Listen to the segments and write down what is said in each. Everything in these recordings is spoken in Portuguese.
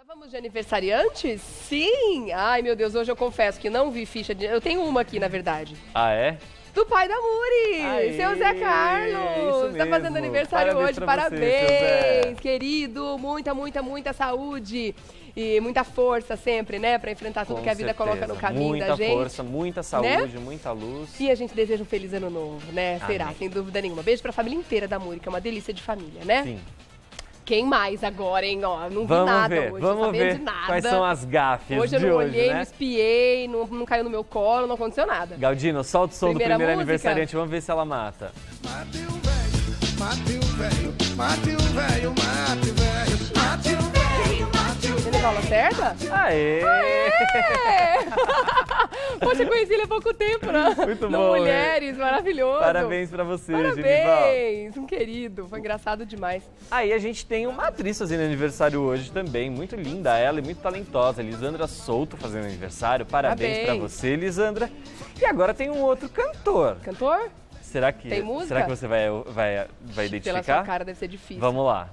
Vamos de aniversariantes? Sim! Ai, meu Deus, hoje eu confesso que não vi ficha de... Eu tenho uma aqui, na verdade. Ah, é? Do pai da Muri, Aê, seu Zé Carlos. isso Tá fazendo mesmo. aniversário Parabéns hoje, pra parabéns, você, seu Zé. querido. Muita saúde e muita força sempre, né? Pra enfrentar tudo Com que a vida certeza. coloca no caminho da gente. Muita força, muita saúde, muita luz. E a gente deseja um feliz ano novo, né? Será, Amém. sem dúvida nenhuma. Beijo pra família inteira da Muri, que é uma delícia de família, né? Sim. Quem mais agora, hein? Ó, não vi Vamos nada ver, hoje, vamos não sabendo ver de nada. quais são as gafes Hoje eu de não hoje, olhei, né? não espiei, não caiu no meu colo, não aconteceu nada. Galdino, solta o som Primeira do primeiro música? aniversariante, vamos ver se ela mata. Mate o velho, mate o velho, mate o velho, mate o velho, mate o velho, mate o Ele fala certa? Aê! É! Poxa, eu conheci ele há pouco tempo, né? Muito no bom, Mulheres, maravilhoso. Parabéns pra você, Genival. Parabéns, um querido, foi engraçado demais. Aí a gente tem uma atriz fazendo aniversário hoje também, muito linda ela e muito talentosa, Lisandra Souto fazendo aniversário. Parabéns pra você, Lisandra. E agora tem um outro cantor. Cantor? Será que, Tem música? será que você vai Pela identificar? sua cara deve ser difícil. Vamos lá.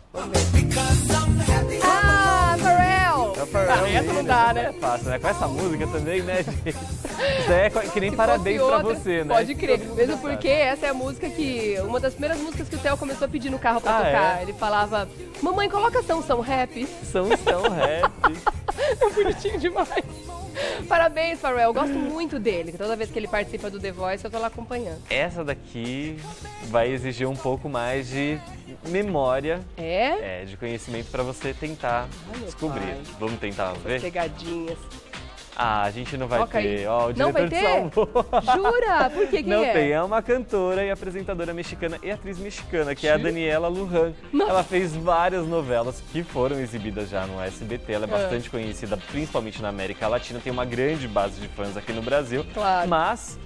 Ah, Pharrell! Essa não dá, né? É fácil, né? Com essa música também, né, gente? Isso é que nem Se parabéns fosse pra outra, você, né? Pode crer. Todo mundo Mesmo sabe. porque essa é a música que... Uma das primeiras músicas que o Theo começou a pedir no carro pra Ah, tocar. é? Ele falava, mamãe, coloca São Rap. São rap. É bonitinho demais. Parabéns, Pharrell. Eu gosto muito dele. Toda vez que ele participa do The Voice, eu tô lá acompanhando. Essa daqui vai exigir um pouco mais de memória, de conhecimento pra você tentar meu descobrir. pai. Vamos tentar ver? Pegadinhas. Ah, a gente não vai Toca aí. ter. Ó, o Não vai diretor ter? te salvou. Jura? Por quê? Quem Não é? tem, é uma cantora e apresentadora mexicana e atriz mexicana, que é a Jura? Daniela Lujan. Nossa. Ela fez várias novelas que foram exibidas já no SBT. Ela é bastante conhecida, principalmente na América Latina. Tem uma grande base de fãs aqui no Brasil. Claro. Mas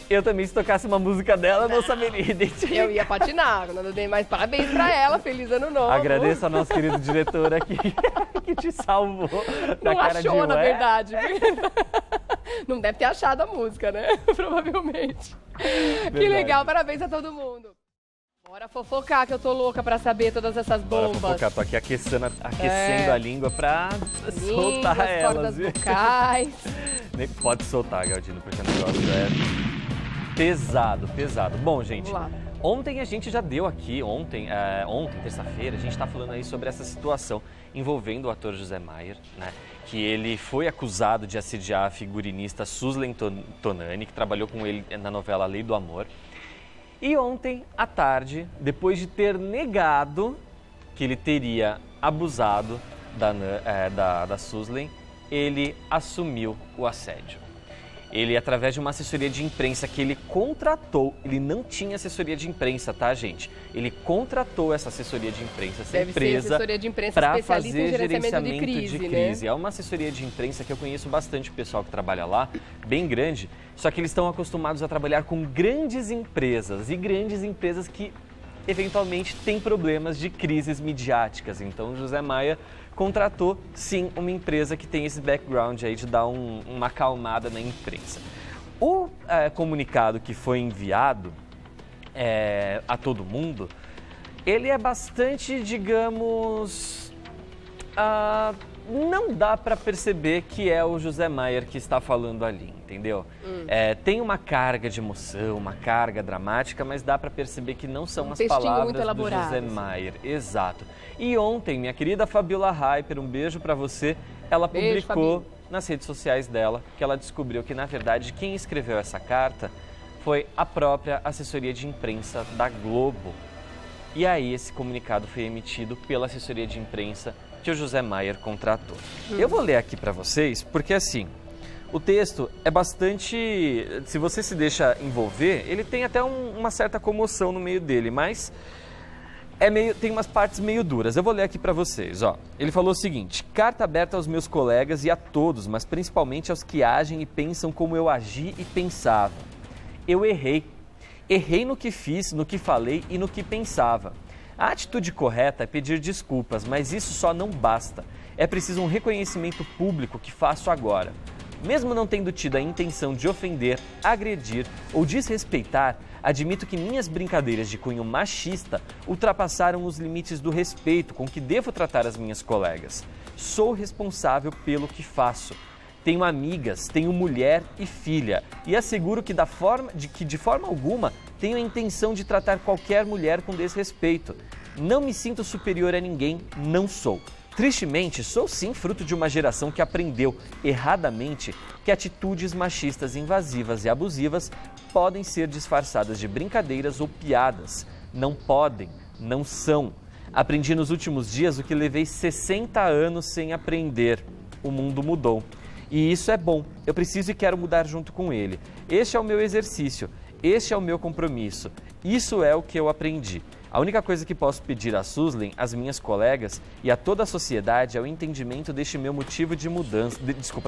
eu também, se tocasse uma música dela, não saberia identificar. Eu ia patinar, quando eu dei mais parabéns pra ela, feliz ano novo. Agradeço ao nosso querido diretor aqui, que te salvou da Não cara achou, de na ué. verdade. Não deve ter achado a música, né? Provavelmente. Que legal, parabéns a todo mundo. Bora fofocar, que eu tô louca pra saber todas essas Bora bombas. fofocar, tô aqui aquecendo a língua pra soltar Línguas, elas. cordas viu? vocais. Nem pode soltar, Galdino, porque o negócio é pesado. Bom, gente, Vamos lá. ontem a gente já deu aqui, terça-feira, a gente tá falando aí sobre essa situação envolvendo o ator José Maier, né? Que ele foi acusado de assediar a figurinista Suzlen Tonani, que trabalhou com ele na novela Lei do Amor. E ontem à tarde, depois de ter negado que ele teria abusado da Suzlen, ele assumiu o assédio. Ele, através de uma assessoria de imprensa que ele contratou, ele não tinha assessoria de imprensa, tá, gente? Ele contratou essa assessoria de imprensa, essa Deve ser empresa, assessoria de imprensa para especialista em fazer gerenciamento de crise, né? É uma assessoria de imprensa que eu conheço bastante o pessoal que trabalha lá, bem grande, só que eles estão acostumados a trabalhar com grandes empresas e grandes empresas que eventualmente têm problemas de crises midiáticas. Então, o José Maier contratou, sim, uma empresa que tem esse background aí de dar uma acalmada na imprensa. O comunicado que foi enviado a todo mundo, ele é bastante, digamos, não dá para perceber que é o José Maier que está falando ali, entendeu? Tem uma carga de emoção, uma carga dramática, mas dá para perceber que não são as palavras muito do elaborado, José Maier. Exato. E ontem, minha querida Fabiola Hyper, um beijo para você, ela Beijo, publicou Fabi. nas redes sociais dela que ela descobriu que, na verdade, quem escreveu essa carta foi a própria assessoria de imprensa da Globo. E aí esse comunicado foi emitido pela assessoria de imprensa que o José Maier contratou. Eu vou ler aqui para vocês, porque assim, o texto é bastante... Se você se deixa envolver, ele tem até uma certa comoção no meio dele, mas tem umas partes meio duras. Eu vou ler aqui para vocês, ó. Ele falou o seguinte: carta aberta aos meus colegas e a todos, mas principalmente aos que agem e pensam como eu agi e pensava. Eu errei. Errei no que fiz, no que falei e no que pensava. A atitude correta é pedir desculpas, mas isso só não basta. É preciso um reconhecimento público que faço agora. Mesmo não tendo tido a intenção de ofender, agredir ou desrespeitar, admito que minhas brincadeiras de cunho machista ultrapassaram os limites do respeito com que devo tratar as minhas colegas. Sou responsável pelo que faço. Tenho amigas, tenho mulher e filha e asseguro que de forma alguma tenho a intenção de tratar qualquer mulher com desrespeito. Não me sinto superior a ninguém, não sou. Tristemente, sou sim fruto de uma geração que aprendeu, erradamente, que atitudes machistas invasivas e abusivas podem ser disfarçadas de brincadeiras ou piadas. Não podem, não são. Aprendi nos últimos dias o que levei 60 anos sem aprender. O mundo mudou. E isso é bom. Eu preciso e quero mudar junto com ele. Este é o meu exercício. Este é o meu compromisso. Isso é o que eu aprendi. A única coisa que posso pedir a Suslem, às minhas colegas e a toda a sociedade é o entendimento deste meu motivo de mudança,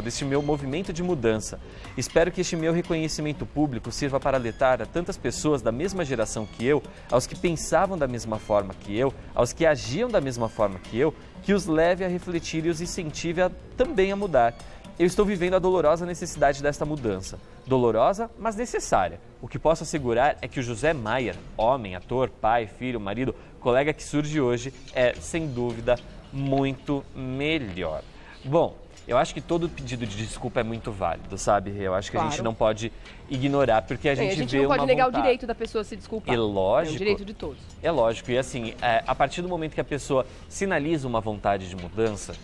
deste meu movimento de mudança. Espero que este meu reconhecimento público sirva para alertar a tantas pessoas da mesma geração que eu, aos que pensavam da mesma forma que eu, aos que agiam da mesma forma que eu, que os leve a refletir e os incentive também a mudar. Eu estou vivendo a dolorosa necessidade desta mudança. Dolorosa, mas necessária. O que posso assegurar é que o José Maier, homem, ator, pai, filho, marido, colega que surge hoje, é, sem dúvida, muito melhor. Bom, eu acho que todo pedido de desculpa é muito válido, sabe? Eu acho que a gente não pode ignorar, porque a gente vê uma vontade. A gente não pode negar o direito da pessoa se desculpar. É lógico. É o direito de todos. É lógico. E assim, a partir do momento que a pessoa sinaliza uma vontade de mudança,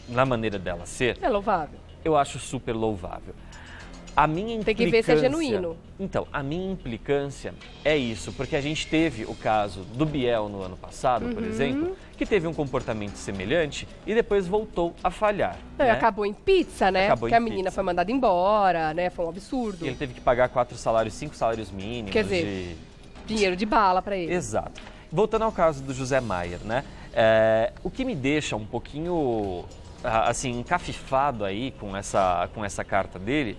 na maneira dela ser... É louvável. Eu acho super louvável. A minha implicância... Tem que ver se é genuíno. Então, a minha implicância é isso, porque a gente teve o caso do Biel no ano passado, por exemplo, que teve um comportamento semelhante e depois voltou a falhar. Não, né? Acabou em pizza, né? Acabou porque a menina foi mandada embora, né? Foi um absurdo. E ele teve que pagar 4 salários, 5 salários mínimos. Quer dizer, dinheiro de bala pra ele. Exato. Voltando ao caso do José Maier, né? O que me deixa um pouquinho... assim, encafifado aí com essa carta dele,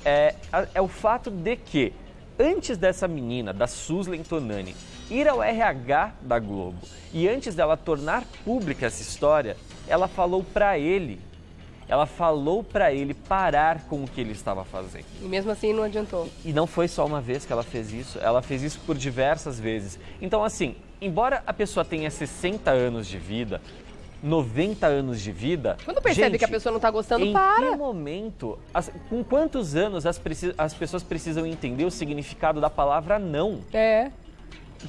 é o fato de que, antes dessa menina, da Suslem Tonani, ir ao RH da Globo e antes dela tornar pública essa história, ela falou para ele parar com o que ele estava fazendo. E mesmo assim não adiantou. E não foi só uma vez que ela fez isso por diversas vezes. Então, assim, embora a pessoa tenha 60 anos de vida, 90 anos de vida... Quando percebe que a pessoa não está gostando, para. Em que momento, com quantos anos as pessoas precisam entender o significado da palavra não?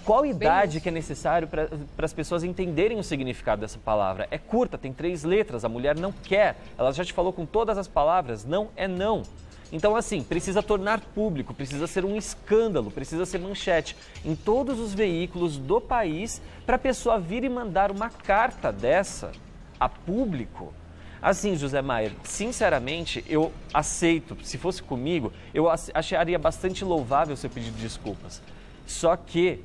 Qual idade que é necessário para as pessoas entenderem o significado dessa palavra? É curta, tem 3 letras, a mulher não quer. Ela já te falou com todas as palavras, não é não. Então, assim, precisa tornar público, precisa ser um escândalo, precisa ser manchete em todos os veículos do país para a pessoa vir e mandar uma carta dessa a público. Assim, José Maier, sinceramente, eu aceito, se fosse comigo, eu acharia bastante louvável o seu pedido de desculpas. Só que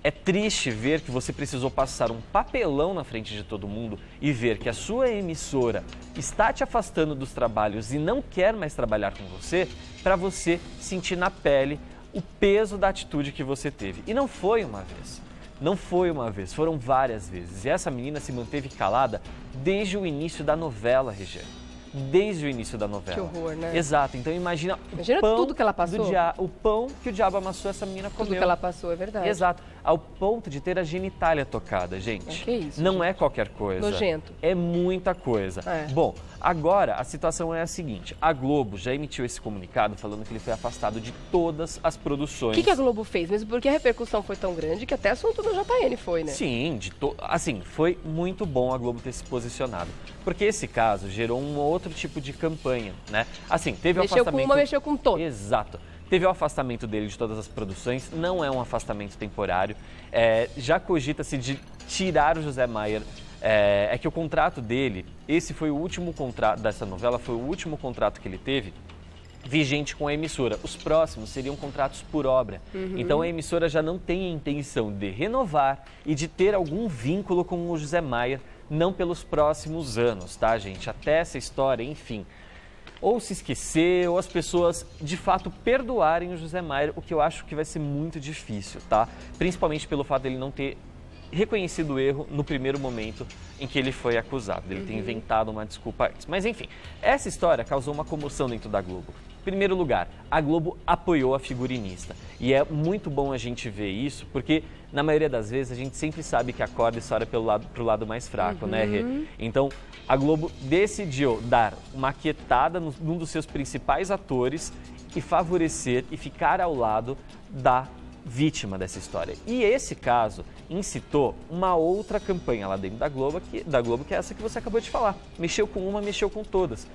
é triste ver que você precisou passar um papelão na frente de todo mundo e ver que a sua emissora está te afastando dos trabalhos e não quer mais trabalhar com você, para você sentir na pele o peso da atitude que você teve. E não foi uma vez. Não foi uma vez, foram várias vezes. E essa menina se manteve calada desde o início da novela, Regiane. Desde o início da novela. Que horror, né? Exato. Então imagina o pão tudo que ela passou. O pão que o diabo amassou, essa menina comeu. Tudo que ela passou, é verdade. Exato. Ao ponto de ter a genitália tocada, gente. Que isso? Não gente. É qualquer coisa. Nojento. É muita coisa. Bom, agora a situação é a seguinte. A Globo já emitiu esse comunicado falando que ele foi afastado de todas as produções. O que a Globo fez? Mesmo porque a repercussão foi tão grande que até assunto do JN foi, né? Sim, assim, foi muito bom a Globo ter se posicionado. Porque esse caso gerou um outro tipo de campanha, né? Assim, teve o afastamento... Mexeu com todas. Exato. Teve o afastamento dele de todas as produções, não é um afastamento temporário. Já cogita-se de tirar o José Maier. É que o contrato dele, esse foi o último contrato dessa novela, foi o último contrato que ele teve vigente com a emissora. Os próximos seriam contratos por obra. Então a emissora já não tem a intenção de renovar e de ter algum vínculo com o José Maier, não pelos próximos anos, tá, gente? Até essa história, enfim... ou se esquecer, ou as pessoas de fato perdoarem o José Maier, o que eu acho que vai ser muito difícil, tá? Principalmente pelo fato dele não ter reconhecido o erro no primeiro momento em que ele foi acusado, ele ter inventado uma desculpa antes. Mas enfim, essa história causou uma comoção dentro da Globo. Em primeiro lugar, a Globo apoiou a figurinista. E é muito bom a gente ver isso, porque na maioria das vezes a gente sempre sabe que a corda estoura pro lado mais fraco, né, Rê? Então, a Globo decidiu dar uma quietada num dos seus principais atores e favorecer e ficar ao lado da vítima dessa história. E esse caso incitou uma outra campanha lá dentro da Globo, que é essa que você acabou de falar. Mexeu com uma, mexeu com todas.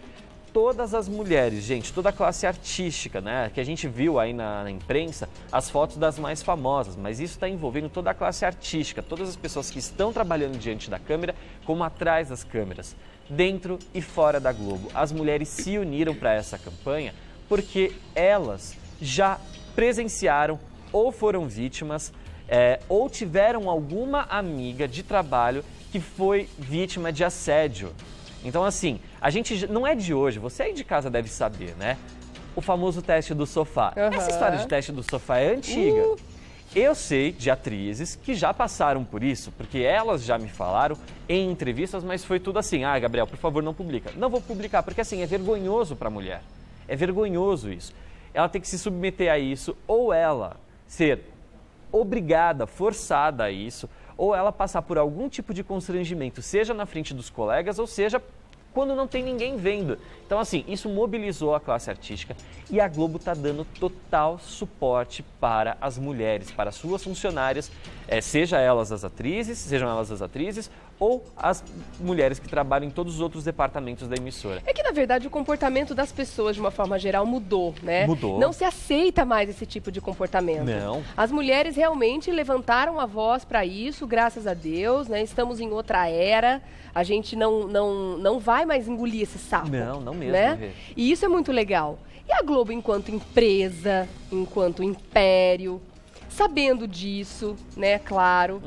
Todas as mulheres, gente, toda a classe artística, né, que a gente viu aí na imprensa, as fotos das mais famosas, mas isso está envolvendo toda a classe artística, todas as pessoas que estão trabalhando diante da câmera, como atrás das câmeras, dentro e fora da Globo. As mulheres se uniram para essa campanha porque elas já presenciaram ou foram vítimas, ou tiveram alguma amiga de trabalho que foi vítima de assédio. Então, assim, a gente não é de hoje, você aí de casa deve saber, né? O famoso teste do sofá. Essa história de teste do sofá é antiga. Eu sei de atrizes que já passaram por isso, porque elas já me falaram em entrevistas, mas foi tudo assim: ah, Gabriel, por favor, não publica. Não vou publicar, porque assim, é vergonhoso para a mulher. É vergonhoso isso. Ela tem que se submeter a isso, ou ela ser obrigada, forçada a isso, ou ela passar por algum tipo de constrangimento, seja na frente dos colegas, ou seja, quando não tem ninguém vendo. Então, assim, isso mobilizou a classe artística e a Globo está dando total suporte para as mulheres, para as suas funcionárias, sejam elas as atrizes, ou as mulheres que trabalham em todos os outros departamentos da emissora. É que, na verdade, o comportamento das pessoas, de uma forma geral, mudou, né? Mudou. Não se aceita mais esse tipo de comportamento. Não. As mulheres realmente levantaram a voz para isso, graças a Deus, né? Estamos em outra era, a gente não vai mais engolir esse sapo. Não mesmo. Né? E isso é muito legal. E a Globo, enquanto empresa, enquanto império, sabendo disso, né, claro...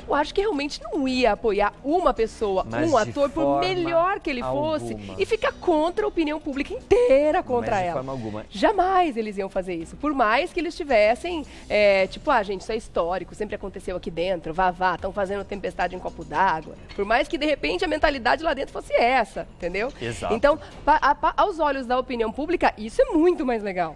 Eu acho que realmente não ia apoiar uma pessoa, um ator, por melhor que ele fosse, e ficar contra a opinião pública inteira contra ela. De forma alguma. Jamais eles iam fazer isso. Por mais que eles tivessem, tipo, gente, isso é histórico, sempre aconteceu aqui dentro, vá, estão fazendo tempestade em copo d'água. Por mais que, de repente, a mentalidade lá dentro fosse essa, entendeu? Exato. Então, aos olhos da opinião pública, isso é muito mais legal.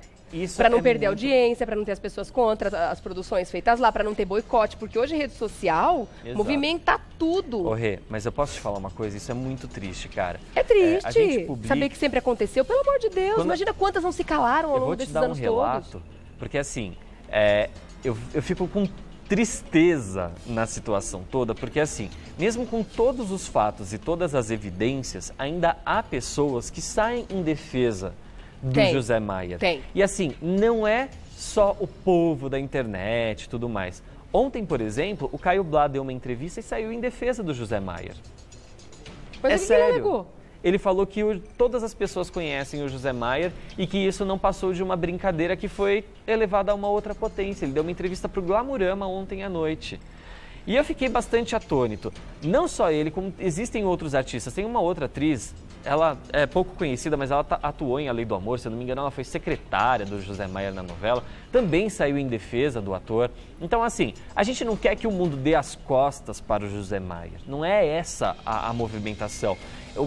Para não perder audiência, para não ter as pessoas contra as produções feitas lá, para não ter boicote, porque hoje rede social movimenta tudo. Ô Rê, mas eu posso te falar uma coisa, isso é muito triste, cara. É triste saber que sempre aconteceu, pelo amor de Deus, imagina quantas não se calaram ao longo desses anos todos. Eu vou te dar um relato, porque assim, eu fico com tristeza na situação toda, porque assim, mesmo com todos os fatos e todas as evidências, ainda há pessoas que saem em defesa do José Maier. E assim, não é só o povo da internet e tudo mais. Ontem, por exemplo, o Caio Blá deu uma entrevista e saiu em defesa do José Maier. Mas sério. Ele falou que todas as pessoas conhecem o José Maier e que isso não passou de uma brincadeira que foi elevada a uma outra potência. Ele deu uma entrevista para o Glamurama ontem à noite. E eu fiquei bastante atônito. Não só ele, como existem outros artistas. Tem uma outra atriz, ela é pouco conhecida, mas ela atuou em A Lei do Amor, se eu não me engano, ela foi secretária do José Maier na novela, também saiu em defesa do ator. Então, assim, a gente não quer que o mundo dê as costas para o José Maier. Não é essa a movimentação.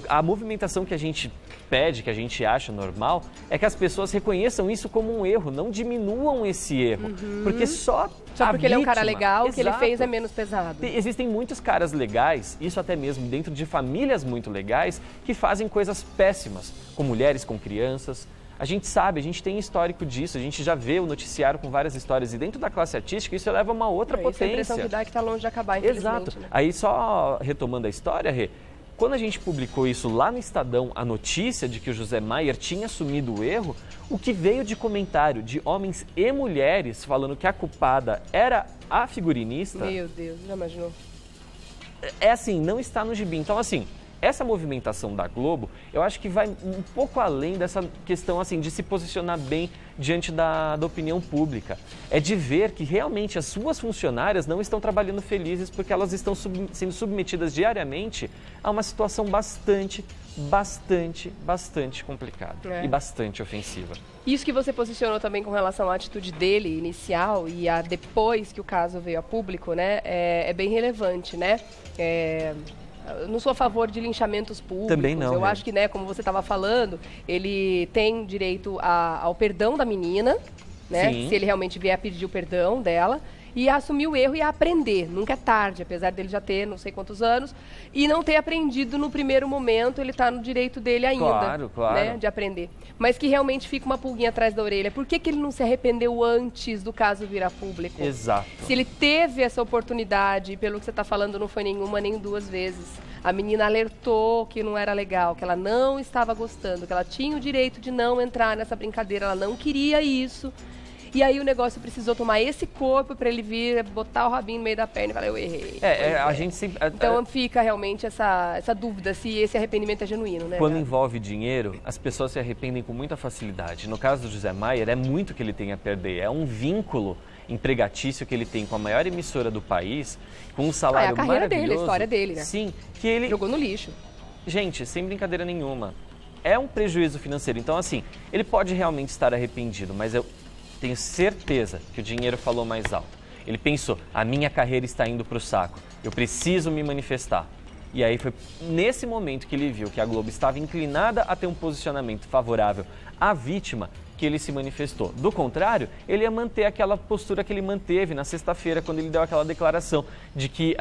A movimentação que a gente pede, que a gente acha normal, é que as pessoas reconheçam isso como um erro, não diminuam esse erro. Porque só porque ele é um cara legal, o que ele fez é menos pesado. Existem muitos caras legais, isso até mesmo dentro de famílias muito legais, que fazem coisas péssimas, com mulheres, com crianças. A gente sabe, a gente tem histórico disso, a gente já vê o noticiário com várias histórias, e dentro da classe artística isso leva a uma outra potência. Isso é a impressão que dá, que está longe de acabar, infelizmente. Exato. Né? Aí, só retomando a história, Rê, quando a gente publicou isso lá no Estadão, a notícia de que o José Maier tinha assumido o erro, o que veio de comentário de homens e mulheres falando que a culpada era a figurinista... Meu Deus, já imaginou? É assim, não está no gibi. Então, assim, essa movimentação da Globo, eu acho que vai um pouco além dessa questão assim, de se posicionar bem diante da opinião pública. É de ver que realmente as suas funcionárias não estão trabalhando felizes porque elas estão sendo submetidas diariamente a uma situação bastante bastante complicada e bastante ofensiva. Isso que você posicionou também com relação à atitude dele inicial e a depois que o caso veio a público, né, é bem relevante, né? Eu não sou a favor de linchamentos públicos. Também não. Eu acho que, né, como você estava falando, ele tem direito ao perdão da menina, né? Sim. Se ele realmente vier a pedir o perdão dela. E a assumir o erro e a aprender. Nunca é tarde, apesar dele já ter não sei quantos anos. E não ter aprendido no primeiro momento, ele está no direito dele ainda. Claro. Né, de aprender. Mas que realmente fica uma pulguinha atrás da orelha. Por que ele não se arrependeu antes do caso virar público? Exato. Se ele teve essa oportunidade, pelo que você está falando, não foi nenhuma nem duas vezes. A menina alertou que não era legal, que ela não estava gostando, que ela tinha o direito de não entrar nessa brincadeira, ela não queria isso. E aí o negócio precisou tomar esse corpo para ele vir, botar o rabinho no meio da perna e falar, eu errei. A gente sempre... Então fica realmente essa dúvida se esse arrependimento é genuíno, né? Quando envolve dinheiro, as pessoas se arrependem com muita facilidade. No caso do José Maier, é muito que ele tem a perder. É um vínculo empregatício que ele tem com a maior emissora do país, com um salário a carreira maravilhoso. dele, a história dele, né? Sim, que ele... Jogou no lixo. Gente, sem brincadeira nenhuma. É um prejuízo financeiro. Então, assim, ele pode realmente estar arrependido, mas eu tenho certeza que o dinheiro falou mais alto. Ele pensou, a minha carreira está indo para o saco, eu preciso me manifestar. E aí foi nesse momento que ele viu que a Globo estava inclinada a ter um posicionamento favorável à vítima, que ele se manifestou. Do contrário, ele ia manter aquela postura que ele manteve na sexta-feira, quando ele deu aquela declaração de que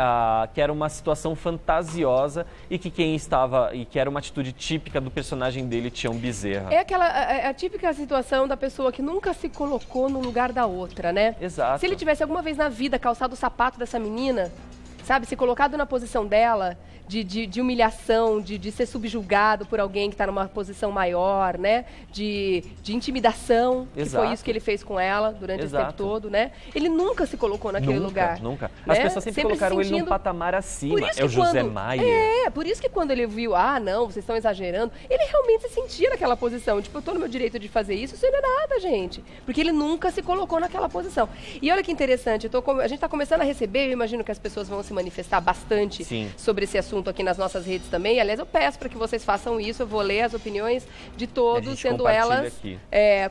era uma situação fantasiosa e que quem estava, e que era uma atitude típica do personagem dele, Tião Bezerra. É a típica situação da pessoa que nunca se colocou no lugar da outra, né? Exato. Se ele tivesse alguma vez na vida calçado o sapato dessa menina, sabe, se colocado na posição dela, de humilhação, de ser subjugado por alguém que está numa posição maior, né? De intimidação, que foi isso que ele fez com ela durante esse tempo todo, né? Ele nunca se colocou naquele lugar. Nunca. Né? As pessoas sempre colocaram ele num patamar acima. É o José Maier. Por isso que quando ele viu, não, vocês estão exagerando, ele realmente se sentia naquela posição. Tipo, eu tô no meu direito de fazer isso não é nada, gente. Porque ele nunca se colocou naquela posição. E olha que interessante, a gente está começando a receber, eu imagino que as pessoas vão se manifestar bastante sobre esse assunto aqui nas nossas redes também. Aliás, eu peço para que vocês façam isso. Eu vou ler as opiniões de todos, sendo elas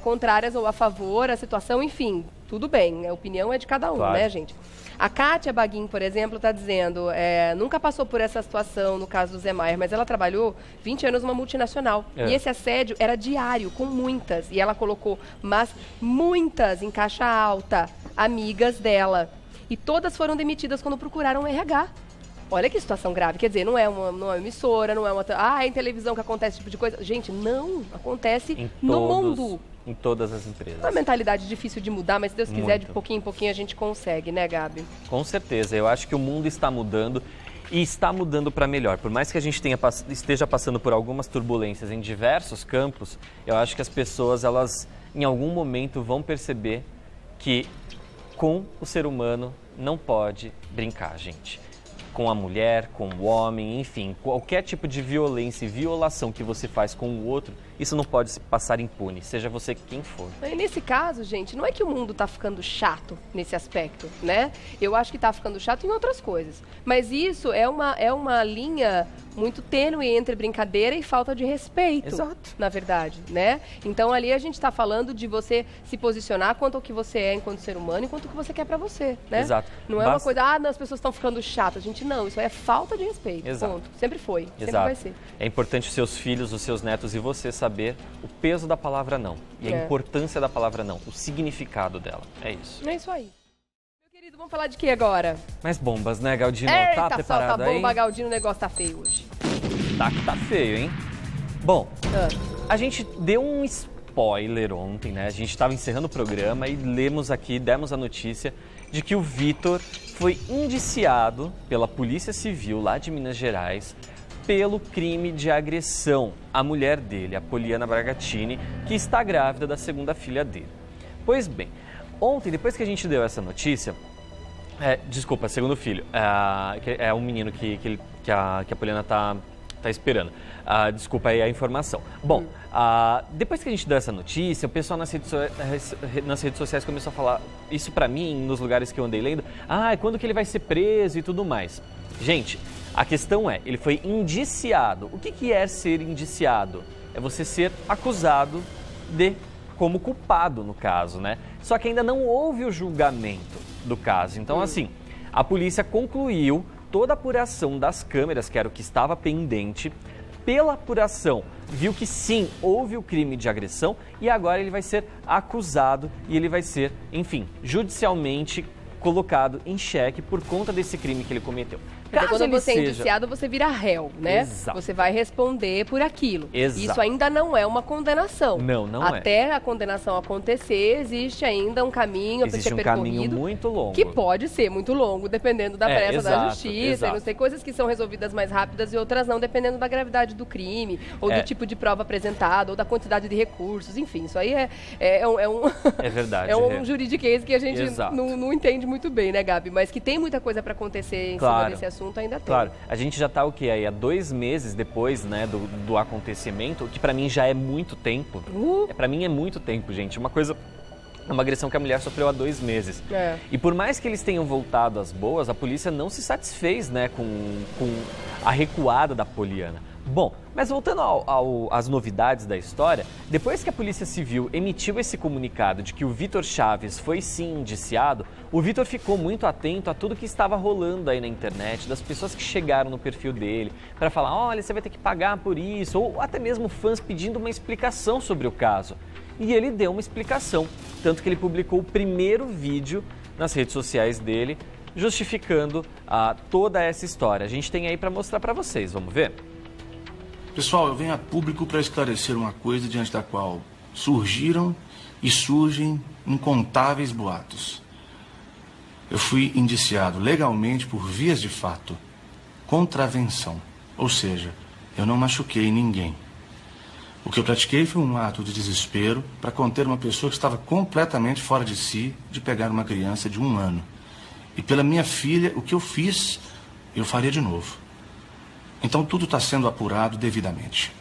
contrárias ou a favor, a situação, enfim, tudo bem. A opinião é de cada um, né, gente? A Kátia Baguin, por exemplo, está dizendo, nunca passou por essa situação no caso do Zé Maier, mas ela trabalhou 20 anos numa multinacional. E esse assédio era diário, com muitas. E ela colocou, mas muitas em caixa alta, amigas dela. E todas foram demitidas quando procuraram o RH. Olha que situação grave. Quer dizer, não é uma emissora, não é uma... é em televisão que acontece esse tipo de coisa. Gente, não. Acontece no mundo. Em todas as empresas. Uma mentalidade difícil de mudar, mas se Deus quiser, de pouquinho em pouquinho a gente consegue, né, Gabi? Com certeza. Eu acho que o mundo está mudando e está mudando para melhor. Por mais que a gente esteja passando por algumas turbulências em diversos campos, eu acho que as pessoas, elas, em algum momento, vão perceber que com o ser humano não pode brincar, gente. Com a mulher, com o homem, enfim, qualquer tipo de violência e violação que você faz com o outro, isso não pode se passar impune, seja você quem for. E nesse caso, gente, não é que o mundo está ficando chato nesse aspecto, né? Eu acho que está ficando chato em outras coisas. Mas isso é uma linha muito tênue entre brincadeira e falta de respeito, na verdade, né? Então ali a gente está falando de você se posicionar quanto ao que você é enquanto ser humano e quanto ao que você quer para você, né? Exato. Não é uma coisa, não, as pessoas estão ficando chatas. Gente, não, isso é falta de respeito, ponto. Sempre foi, sempre vai ser. É importante os seus filhos, os seus netos e você saber o peso da palavra não e a importância da palavra não, o significado dela. É isso. É isso aí. Meu querido, vamos falar de que agora? Mais bombas, né, Galdino? Eita, tá preparado aí? Bomba, Galdino, o negócio tá feio hoje. Tá feio, hein? Bom, a gente deu um spoiler ontem, né? A gente estava encerrando o programa e demos a notícia de que o Vitor foi indiciado pela Polícia Civil lá de Minas Gerais pelo crime de agressão à mulher dele, a Poliana Bragatini, que está grávida da segunda filha dele. Pois bem, ontem, depois que a gente deu essa notícia, segundo filho, é um menino que a Poliana está tá esperando. Desculpa aí a informação. Bom, depois que a gente deu essa notícia, o pessoal nas redes sociais começou a falar isso pra mim, nos lugares que eu andei lendo. Quando que ele vai ser preso e tudo mais? Gente, a questão é, ele foi indiciado. O que é ser indiciado? É você ser acusado como culpado no caso, né? Só que ainda não houve o julgamento do caso. Então, assim, a polícia concluiu toda a apuração das câmeras, que era o que estava pendente. Pela apuração, viu que sim, houve o crime de agressão e agora ele vai ser acusado e ele vai ser, enfim, judicialmente colocado em xeque por conta desse crime que ele cometeu. Porque quando você é indiciado, você vira réu, né? Exato. Você vai responder por aquilo. Exato. Isso ainda não é uma condenação. Não é. Até a condenação acontecer, existe ainda um caminho a ser percorrido. Existe um caminho muito longo. Que pode ser muito longo, dependendo da pressa da justiça. Exato. E não sei, coisas que são resolvidas mais rápidas e outras não, dependendo da gravidade do crime, ou do tipo de prova apresentada, ou da quantidade de recursos. Enfim, isso aí é verdade. É um juridiquês que a gente não entende muito bem, né, Gabi? Mas que tem muita coisa para acontecer em cima desse assunto. Ainda tem. Claro, a gente já está o quê aí? Há 2 meses depois, né, do acontecimento, que para mim já é muito tempo. Para mim é muito tempo, gente. Uma agressão que a mulher sofreu há 2 meses. E por mais que eles tenham voltado às boas, a polícia não se satisfez, né, com a recuada da Poliana. Bom, mas voltando às novidades da história, depois que a Polícia Civil emitiu esse comunicado de que o Vitor Chaves foi sim indiciado, o Vitor ficou muito atento a tudo que estava rolando aí na internet, das pessoas que chegaram no perfil dele para falar, olha, você vai ter que pagar por isso, ou até mesmo fãs pedindo uma explicação sobre o caso. E ele deu uma explicação, tanto que ele publicou o primeiro vídeo nas redes sociais dele, justificando toda essa história. A gente tem aí para mostrar para vocês, vamos ver? Pessoal, eu venho a público para esclarecer uma coisa diante da qual surgiram e surgem incontáveis boatos. Eu fui indiciado legalmente por vias de fato, contravenção, ou seja, eu não machuquei ninguém. O que eu pratiquei foi um ato de desespero para conter uma pessoa que estava completamente fora de si de pegar uma criança de 1 ano. E pela minha filha, o que eu fiz, eu faria de novo. Então tudo está sendo apurado devidamente.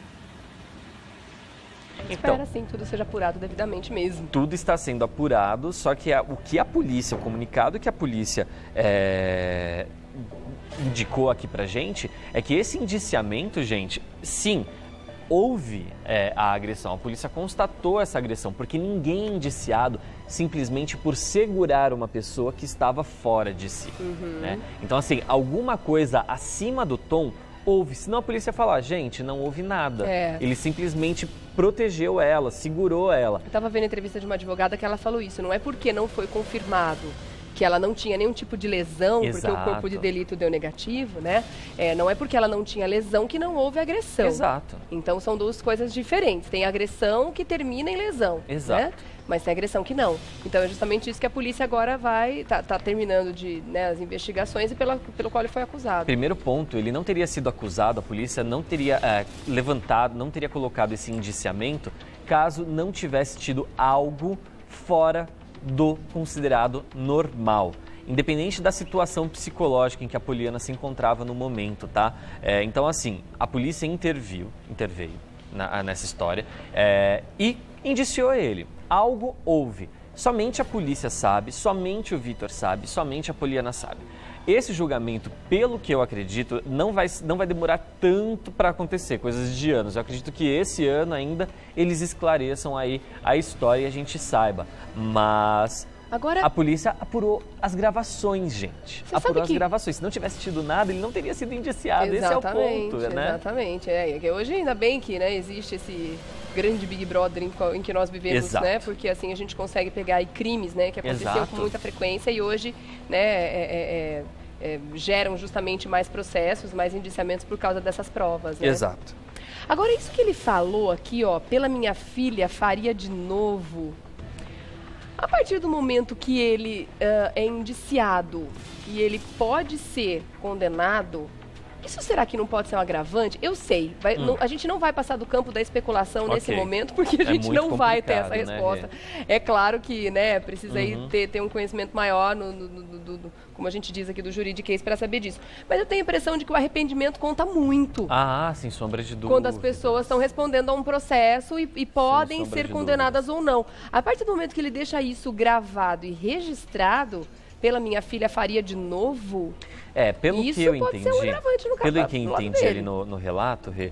Espera sim, tudo seja apurado devidamente mesmo. Tudo está sendo apurado, só que o que a polícia, o comunicado que a polícia indicou aqui pra gente, é que esse indiciamento, gente, sim, houve a agressão. A polícia constatou essa agressão, porque ninguém é indiciado simplesmente por segurar uma pessoa que estava fora de si. Né? Então, assim, alguma coisa acima do tom houve, senão a polícia ia falar, gente, não houve nada. Ele simplesmente protegeu ela, segurou ela. Eu estava vendo a entrevista de uma advogada que ela falou isso, não é porque não foi confirmado que ela não tinha nenhum tipo de lesão, porque o corpo de delito deu negativo, né? Não é porque ela não tinha lesão que não houve agressão. Exato. Então são 2 coisas diferentes. Tem agressão que termina em lesão. Exato. Né? Mas tem agressão que não. Então é justamente isso que a polícia agora tá terminando as investigações e pelo qual ele foi acusado. Primeiro ponto, ele não teria sido acusado, a polícia não teria não teria colocado esse indiciamento caso não tivesse tido algo fora do considerado normal, independente da situação psicológica em que a Poliana se encontrava no momento, tá? Então, assim, a polícia interveio nessa história e indiciou ele. Algo houve. Somente a polícia sabe, somente o Vitor sabe, somente a Poliana sabe. Esse julgamento, pelo que eu acredito, não vai demorar tanto para acontecer, coisas de anos. Eu acredito que esse ano ainda eles esclareçam aí a história e a gente saiba. Mas agora, a polícia apurou as gravações, gente. Apurou as gravações. Se não tivesse tido nada, ele não teria sido indiciado. Exatamente, esse é o ponto, né? Exatamente. Hoje ainda bem que existe esse grande Big Brother em que nós vivemos, Exato. Né? Porque assim a gente consegue pegar aí crimes, né, que aconteciam Exato. com muita frequência e hoje, né, geram justamente mais processos, mais indiciamentos por causa dessas provas, né? Exato. Agora, isso que ele falou aqui, pela minha filha, faria de novo. A partir do momento que ele é indiciado e ele pode ser condenado, Isso será que não pode ser um agravante? Eu sei. A gente não vai passar do campo da especulação nesse momento, porque a gente não vai ter essa resposta. Né? É claro que, né, precisa aí ter um conhecimento maior, como a gente diz aqui, do juridiquês para saber disso. Mas eu tenho a impressão de que o arrependimento conta muito. Ah, sem sombra de dúvida. Quando as pessoas estão respondendo a um processo e podem ser condenadas ou não. A partir do momento que ele deixa isso gravado e registrado, pela minha filha faria de novo? Pelo isso que eu pode entendi, ser um agravante no caso. pelo que eu entendi ali no relato, Rê,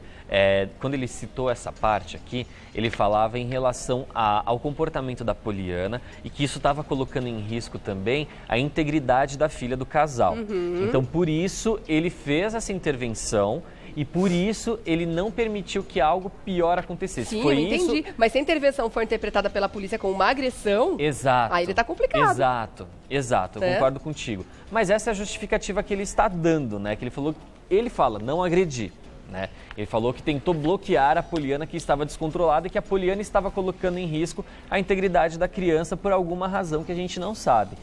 quando ele citou essa parte aqui, ele falava em relação ao comportamento da Poliana e que isso estava colocando em risco também a integridade da filha do casal. Então, por isso, ele fez essa intervenção e por isso ele não permitiu que algo pior acontecesse. Sim, eu entendi. Mas se a intervenção for interpretada pela polícia como uma agressão, aí ele está complicado. Exato, eu concordo contigo. Mas essa é a justificativa que ele está dando, né? Que ele fala, não agredi. Né? Ele falou que tentou bloquear a Poliana, que estava descontrolada, e que a Poliana estava colocando em risco a integridade da criança por alguma razão que a gente não sabe.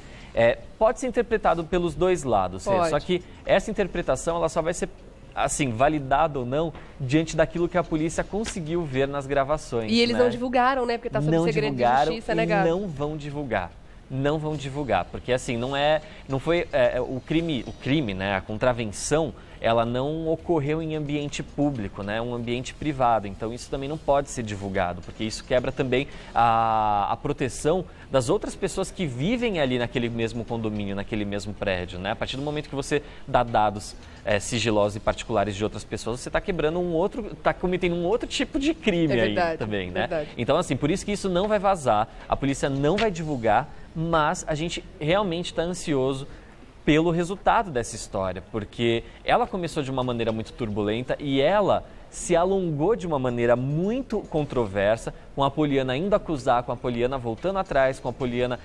Pode ser interpretado pelos dois lados, só que essa interpretação ela só vai ser assim, validada ou não, diante daquilo que a polícia conseguiu ver nas gravações. E eles não divulgaram, né? Porque está sob segredo de justiça, né, Gabi? Não vão divulgar. Não vão divulgar, porque assim, não foi o crime, né, a contravenção, ela não ocorreu em ambiente público, né, um ambiente privado, então isso também não pode ser divulgado, porque isso quebra também a proteção das outras pessoas que vivem ali naquele mesmo condomínio, naquele mesmo prédio, né, a partir do momento que você dá dados sigilosos e particulares de outras pessoas, você está quebrando está cometendo um outro tipo de crime aí também, né? Verdade. Então assim, por isso que isso não vai vazar, a polícia não vai divulgar, mas a gente realmente está ansioso pelo resultado dessa história, porque ela começou de uma maneira muito turbulenta e ela se alongou de uma maneira muito controversa, com a Poliana indo acusar, com a Poliana voltando atrás, com a Poliana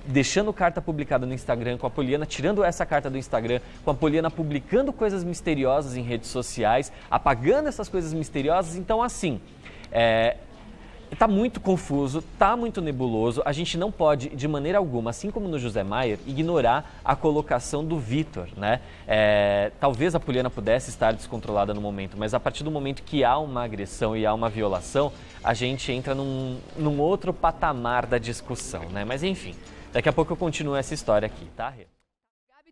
deixando carta publicada no Instagram, com a Poliana tirando essa carta do Instagram, com a Poliana publicando coisas misteriosas em redes sociais, apagando essas coisas misteriosas. Então, assim, está muito confuso, está muito nebuloso. A gente não pode, de maneira alguma, assim como no José Maier, ignorar a colocação do Vitor, né? Talvez a Poliana pudesse estar descontrolada no momento, mas a partir do momento que há uma agressão e há uma violação, a gente entra num outro patamar da discussão, né? Mas enfim, daqui a pouco eu continuo essa história aqui, tá, Rê?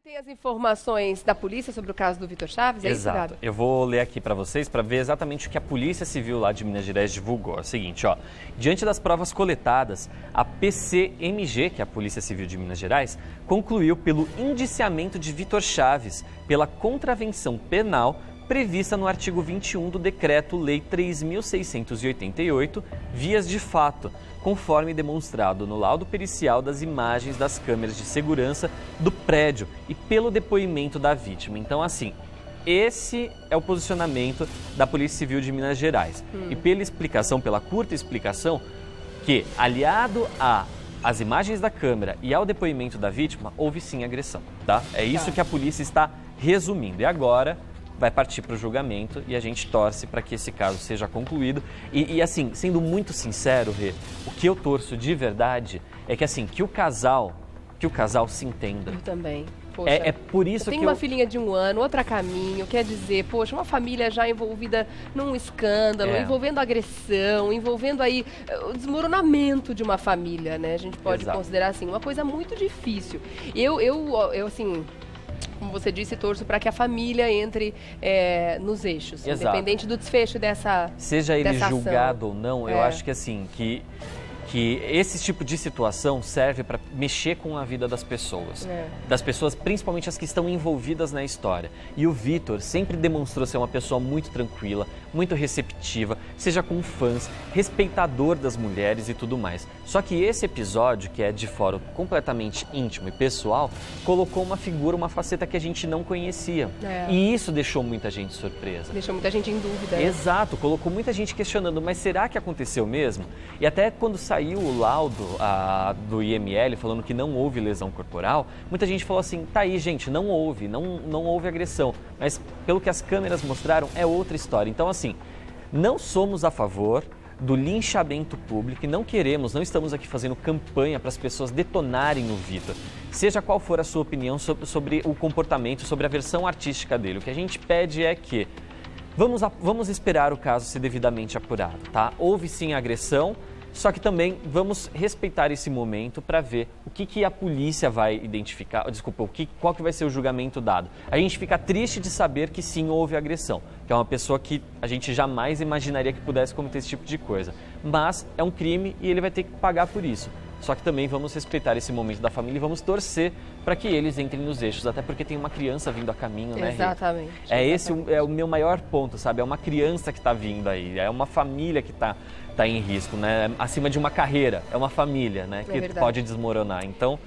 Tem as informações da polícia sobre o caso do Vitor Chaves? Exato. Isso, Gabi? Eu vou ler aqui para vocês para ver exatamente o que a Polícia Civil lá de Minas Gerais divulgou. É o seguinte, ó. Diante das provas coletadas, a PCMG, que é a Polícia Civil de Minas Gerais, concluiu pelo indiciamento de Vitor Chaves pela contravenção penal prevista no artigo 21 do Decreto-Lei 3.688, vias de fato, conforme demonstrado no laudo pericial das imagens das câmeras de segurança do prédio e pelo depoimento da vítima. Então, assim, esse é o posicionamento da Polícia Civil de Minas Gerais. E pela curta explicação, que, aliado às imagens da câmera e ao depoimento da vítima, houve sim agressão, tá? É isso que a polícia está resumindo. E agora vai partir para o julgamento e a gente torce para que esse caso seja concluído. E assim, sendo muito sincero, Rê, o que eu torço de verdade é que assim, que o casal se entenda. Eu também. Poxa, é por isso que tem uma filhinha de 1 ano, outra a caminho, quer dizer, poxa, uma família já envolvida num escândalo, envolvendo agressão, envolvendo aí o desmoronamento de uma família, né? A gente pode considerar assim, uma coisa muito difícil. Eu assim, como você disse, torço para que a família entre nos eixos, independente do desfecho dessa seja ele dessa julgado ação. ou não, eu acho que assim, que esse tipo de situação serve para mexer com a vida das pessoas. Das pessoas, principalmente as que estão envolvidas na história. E o Vitor sempre demonstrou ser uma pessoa muito tranquila, muito receptiva, seja com fãs, respeitador das mulheres e tudo mais. Só que esse episódio, que é de fora completamente íntimo e pessoal, colocou uma figura, uma faceta que a gente não conhecia. E isso deixou muita gente surpresa. Deixou muita gente em dúvida. Exato, colocou muita gente questionando, mas será que aconteceu mesmo? E até quando saiu o laudo do IML falando que não houve lesão corporal, muita gente falou assim, tá aí gente, não houve agressão, mas pelo que as câmeras mostraram é outra história. Então assim, não somos a favor do linchamento público e não estamos aqui fazendo campanha para as pessoas detonarem o Vitor. Seja qual for a sua opinião sobre o comportamento, sobre a versão artística dele. O que a gente pede é que vamos esperar o caso ser devidamente apurado, tá? Houve sim agressão, só que também vamos respeitar esse momento para ver o que a polícia vai identificar, qual que vai ser o julgamento dado. A gente fica triste de saber que sim, houve agressão, que é uma pessoa que a gente jamais imaginaria que pudesse cometer esse tipo de coisa. Mas é um crime e ele vai ter que pagar por isso. Só que também vamos respeitar esse momento da família e vamos torcer para que eles entrem nos eixos, até porque tem uma criança vindo a caminho, né, Rê? Exatamente. Esse é o meu maior ponto, sabe? É uma criança que está vindo aí, é uma família que está em risco, né? Acima de uma carreira, é uma família, né? Que pode desmoronar. Então,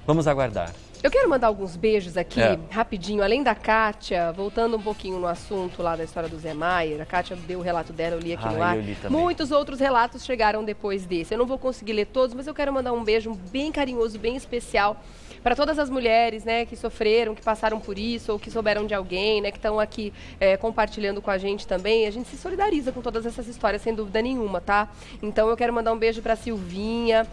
vamos aguardar. Eu quero mandar alguns beijos aqui, rapidinho, além da Kátia, voltando um pouquinho no assunto lá da história do Zé Maier. A Kátia deu o relato dela, eu li aqui no ar. Muitos outros relatos chegaram depois desse. Eu não vou conseguir ler todos, mas eu quero mandar um beijo bem carinhoso, bem especial para todas as mulheres, né, que sofreram, que passaram por isso, ou que souberam de alguém, né, que estão aqui compartilhando com a gente também. A gente se solidariza com todas essas histórias, sem dúvida nenhuma, tá? Então eu quero mandar um beijo para Silvinha,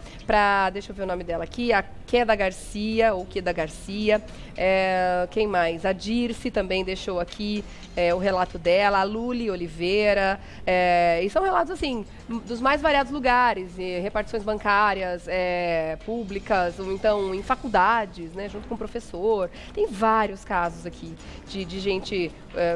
deixa eu ver o nome dela aqui, a Queda Garcia, ou Queda Garcia, quem mais? A Dirce também deixou aqui o relato dela, a Luli Oliveira, e são relatos, assim, dos mais variados lugares, repartições bancárias, públicas, ou então em faculdades, né, junto com o professor. Tem vários casos aqui de gente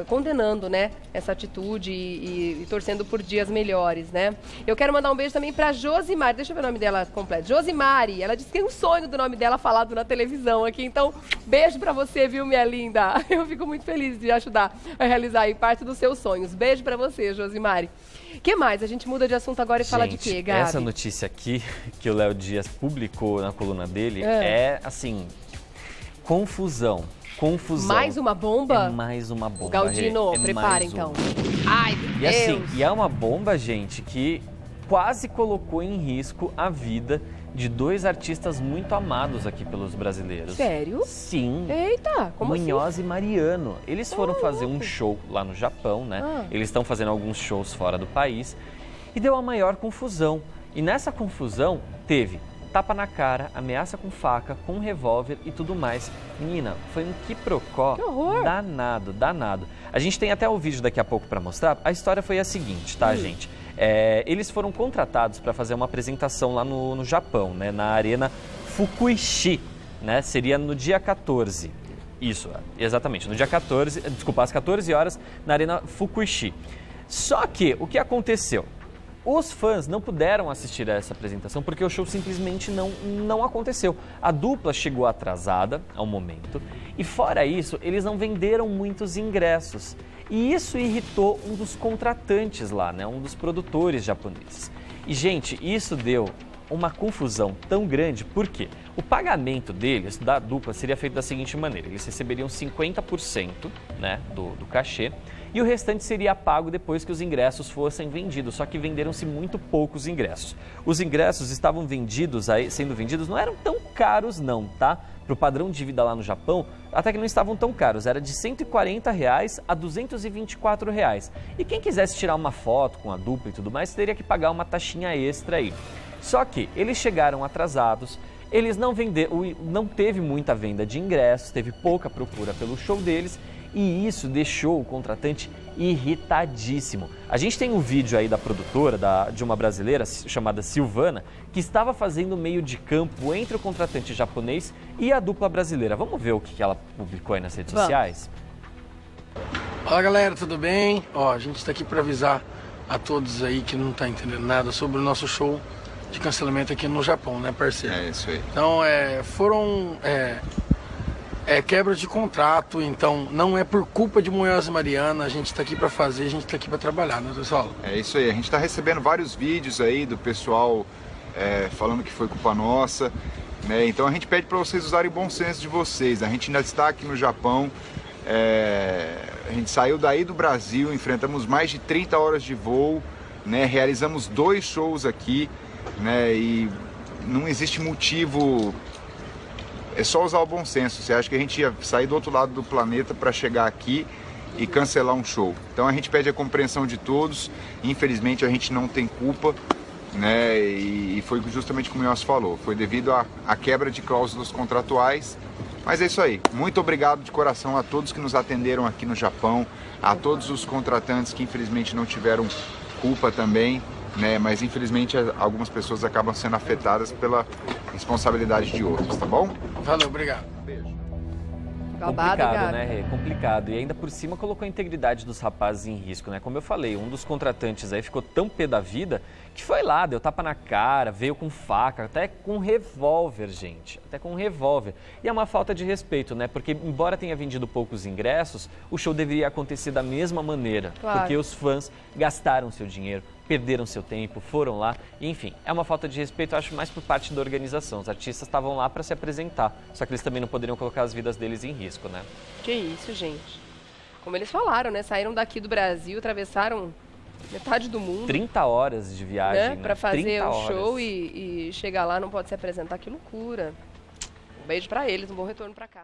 condenando, né, essa atitude e torcendo por dias melhores, né? Eu quero mandar um beijo também para Josimari, deixa eu ver o nome dela completo, Josimari, ela disse que tem um sonho do nome dela falado na televisão aqui, então beijo para você, viu, minha linda? Eu fico muito feliz de ajudar a realizar aí parte dos seus sonhos. Beijo para você, Josimari. O que mais? A gente muda de assunto agora e fala de quê, Gabi? Essa notícia aqui, que o Léo Dias publicou na coluna dele, assim, confusão. Mais uma bomba? É mais uma bomba. Galdino, prepara então. Ai, meu Deus. Assim, e é uma bomba, gente, que quase colocou em risco a vida de dois artistas muito amados aqui pelos brasileiros. Sério? Sim. Eita, como Munhoz assim? e Mariano. Eles foram fazer um show lá no Japão, né? Eles estão fazendo alguns shows fora do país e deu a maior confusão. E nessa confusão teve tapa na cara, ameaça com faca, com revólver e tudo mais. Menina, foi um quiprocó danado, danado. A gente tem até o vídeo daqui a pouco para mostrar. A história foi a seguinte, tá, gente? Eles foram contratados para fazer uma apresentação lá no Japão, né, na Arena Fukuishi, né, seria no dia 14. Isso, exatamente, no dia 14, desculpa, às 14 horas, na Arena Fukuishi. Só que, o que aconteceu? Os fãs não puderam assistir a essa apresentação porque o show simplesmente não aconteceu. A dupla chegou atrasada ao momento e, fora isso, eles não venderam muitos ingressos. E isso irritou um dos contratantes lá, né? Um dos produtores japoneses. E, gente, isso deu uma confusão tão grande, porque o pagamento deles, da dupla, seria feito da seguinte maneira: eles receberiam 50%, né, do cachê, e o restante seria pago depois que os ingressos fossem vendidos, só que venderam-se muito poucos ingressos. Os ingressos estavam sendo vendidos, não eram tão caros não, tá? Para o padrão de vida lá no Japão, até que não estavam tão caros, era de R$ 140 a R$ 224. E quem quisesse tirar uma foto com a dupla e tudo mais, teria que pagar uma taxinha extra aí. Só que eles chegaram atrasados, eles não teve muita venda de ingressos, teve pouca procura pelo show deles, e isso deixou o contratante irritadíssimo. A gente tem um vídeo aí da produtora, de uma brasileira chamada Silvana, que estava fazendo meio de campo entre o contratante japonês e a dupla brasileira. Vamos ver o que ela publicou aí nas redes sociais? Olá, galera, tudo bem? Ó, a gente está aqui para avisar a todos aí que não tá entendendo nada sobre o nosso show de cancelamento aqui no Japão, né, parceiro? É isso aí. Então, foram quebras de contrato, então não é por culpa de Munhoz e Mariano, a gente está aqui para fazer, a gente está aqui para trabalhar, né, pessoal? É isso aí, a gente está recebendo vários vídeos aí do pessoal falando que foi culpa nossa, né? Então a gente pede para vocês usarem o bom senso de vocês. A gente ainda está aqui no Japão, a gente saiu daí do Brasil, enfrentamos mais de 30 horas de voo, né? Realizamos 2 shows aqui, né? E não existe motivo. É só usar o bom senso. Você acha que a gente ia sair do outro lado do planeta para chegar aqui e cancelar um show. Então a gente pede a compreensão de todos, infelizmente a gente não tem culpa, né? E foi justamente como o Nelson falou, foi devido à quebra de cláusulas contratuais. Mas é isso aí, muito obrigado de coração a todos que nos atenderam aqui no Japão, a todos os contratantes que infelizmente não tiveram culpa também, né? Mas infelizmente algumas pessoas acabam sendo afetadas pela responsabilidade de outros, tá bom? Valeu, obrigado. Beijo. Complicado, né, Rê? Complicado. E ainda por cima colocou a integridade dos rapazes em risco, né? Como eu falei, um dos contratantes aí ficou tão pé da vida que foi lá, deu tapa na cara, veio com faca, até com revólver, gente. Até com revólver. E é uma falta de respeito, né? Porque embora tenha vendido poucos ingressos, o show deveria acontecer da mesma maneira. Claro. Porque os fãs gastaram seu dinheiro, perderam seu tempo, foram lá. E, enfim, é uma falta de respeito, acho, mais por parte da organização. Os artistas estavam lá para se apresentar, só que eles também não poderiam colocar as vidas deles em risco, né? Que isso, gente. Como eles falaram, né? Saíram daqui do Brasil, atravessaram metade do mundo. 30 horas de viagem, né? Pra fazer o show horas. e chegar lá não pode se apresentar. Que loucura. Um beijo pra eles, um bom retorno pra cá.